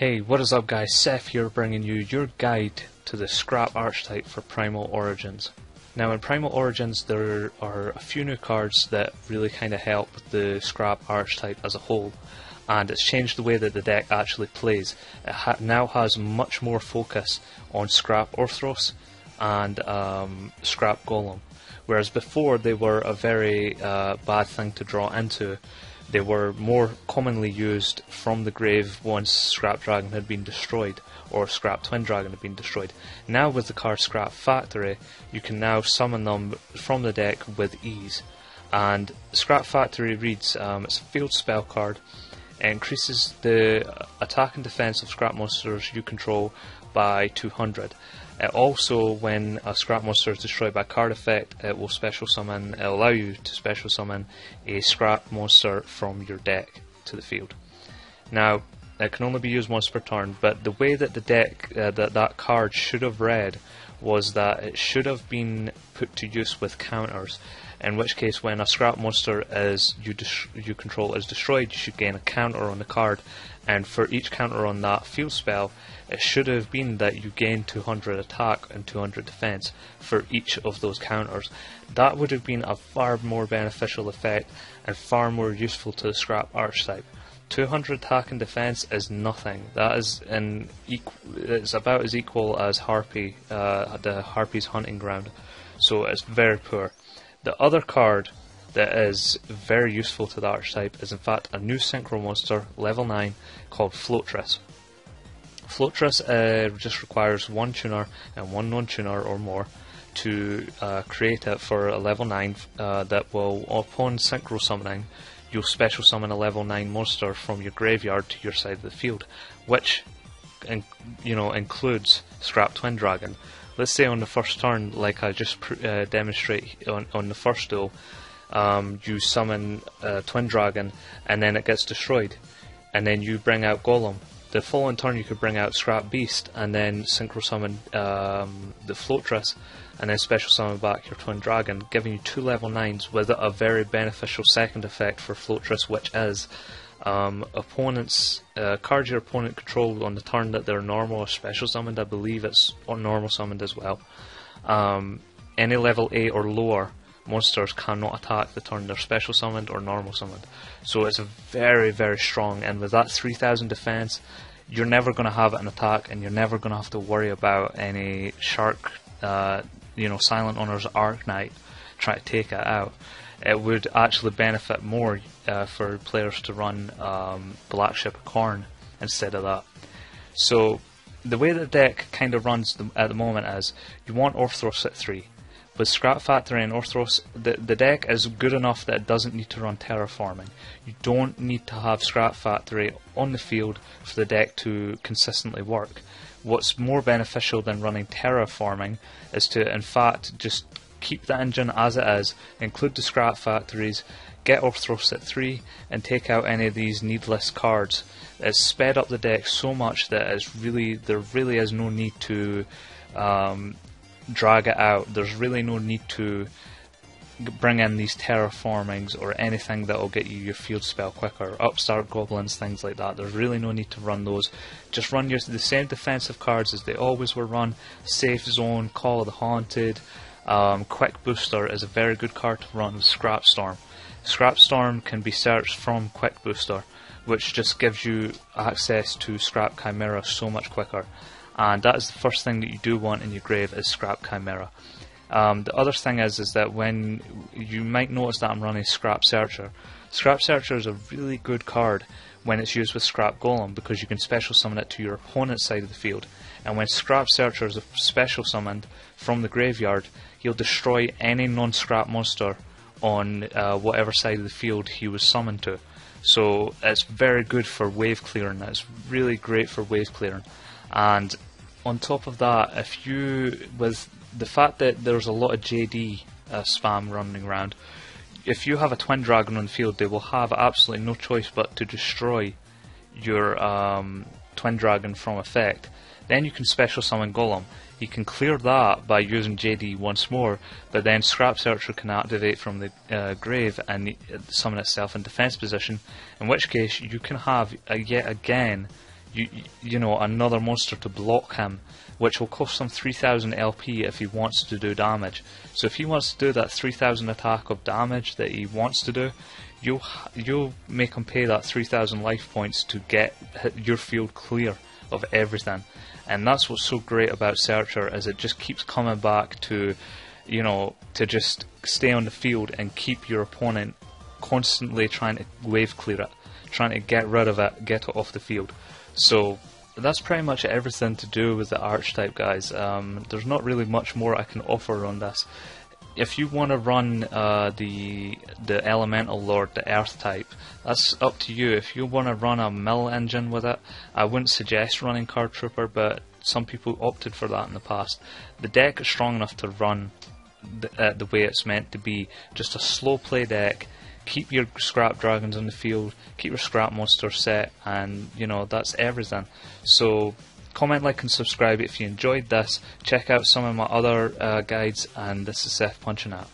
Hey, what is up guys, Seth here bringing you your guide to the Scrap archetype for Primal Origins. Now in Primal Origins there are a few new cards that really kind of help the Scrap archetype as a whole, and it's changed the way that the deck actually plays. It now has much more focus on Scrap Orthros and Scrap Golem, whereas before they were a very bad thing to draw into. They were more commonly used from the grave once Scrap Dragon had been destroyed, or Scrap Twin Dragon had been destroyed. Now with the card Scrap Factory, you can now summon them from the deck with ease. And Scrap Factory reads, it's a field spell card. It increases the attack and defense of Scrap monsters you control by 200. It also, when a Scrap monster is destroyed by card effect, it will allow you to special summon a Scrap monster from your deck to the field. Now, it can only be used once per turn, but the way that the deck, that card should have read was that it should have been put to use with counters, in which case when a Scrap monster you control is destroyed, you should gain a counter on the card, and for each counter on that field spell, it should have been that you gain 200 attack and 200 defense for each of those counters. That would have been a far more beneficial effect and far more useful to the Scrap archetype. 200 attack and defense is nothing. That is it's about as equal as Harpy, the Harpy's hunting ground. So it's very poor. The other card that is very useful to the archetype is in fact a new synchro monster, level 9, called Floatress. Floatress just requires one tuner and one non-tuner or more to create it for a level 9 that will, upon synchro summoning, you'll special summon a level 9 monster from your graveyard to your side of the field, which includes Scrap Twin Dragon. Let's say on the first turn, like I just demonstrate on the first duel, you summon Twin Dragon and then it gets destroyed, and then you bring out Golem. The following turn you could bring out Scrap Beast and then synchro summon the Floatress and then special summon back your Twin Dragon, giving you 2 level 9s with a very beneficial second effect for Floatress, which is cards your opponent control on the turn that they're normal or special summoned. I believe it's normal summoned as well. Any level 8 or lower monsters cannot attack the turn they're special summoned or normal summoned. So it's very, very strong, and with that 3000 defense, you're never going to have an attack, and you're never going to have to worry about any Shark, Silent Honor's Arknight try to take it out. It would actually benefit more for players to run Black Ship of Corn instead of that. So the way the deck kind of runs at the moment is you want Orthros at 3. With Scrap Factory and Orthros, the deck is good enough that it doesn't need to run Terraforming. You don't need to have Scrap Factory on the field for the deck to consistently work. What's more beneficial than running Terraforming is to, in fact, just keep the engine as it is, include the Scrap Factories, get Orthros at 3, and take out any of these needless cards. It's sped up the deck so much that there really is no need to drag it out. There's really no need to bring in these terraformings or anything that will get you your field spell quicker, upstart goblins, things like that. There's really no need to run those. Just run the same defensive cards as they always were run. Safe Zone, Call of the Haunted, Quick Booster is a very good card to run with Scrap Storm. Scrap Storm can be searched from Quick Booster, which just gives you access to Scrap Chimera so much quicker. And that is the first thing that you do want in your grave is Scrap Chimera. The other thing is that when you might notice that I'm running Scrap Searcher. Scrap Searcher is a really good card when it's used with Scrap Golem, because you can special summon it to your opponent's side of the field. And when Scrap Searcher is special summoned from the graveyard, he'll destroy any non-Scrap monster on whatever side of the field he was summoned to. So it's very good for wave clearing. It's really great for wave clearing. And on top of that, with the fact that there's a lot of JD spam running around, if you have a Twin Dragon on the field, they will have absolutely no choice but to destroy your Twin Dragon from effect. Then you can special summon Golem. You can clear that by using JD once more, but then Scrap Searcher can activate from the grave and summon itself in defense position, in which case you can have yet again you know, another monster to block him, which will cost him 3000 LP if he wants to do damage. So if he wants to do that 3000 attack of damage that he wants to do, you'll make him pay that 3000 life points to get your field clear of everything. And that's what's so great about Searcher, is it just keeps coming back to, you know, to just stay on the field and keep your opponent constantly trying to wave clear it, trying to get rid of it, get it off the field. So that's pretty much everything to do with the archetype, guys. There's not really much more I can offer on this. If you want to run the Elemental Lord, the Earth type, that's up to you. If you want to run a mill engine with it, I wouldn't suggest running Card Trooper, but some people opted for that in the past. The deck is strong enough to run the way it's meant to be, just a slow play deck. Keep your scrap dragons on the field, keep your scrap monsters set, and you know, that's everything. So comment, like and subscribe if you enjoyed this. Check out some of my other guides, and this is Seth punching out.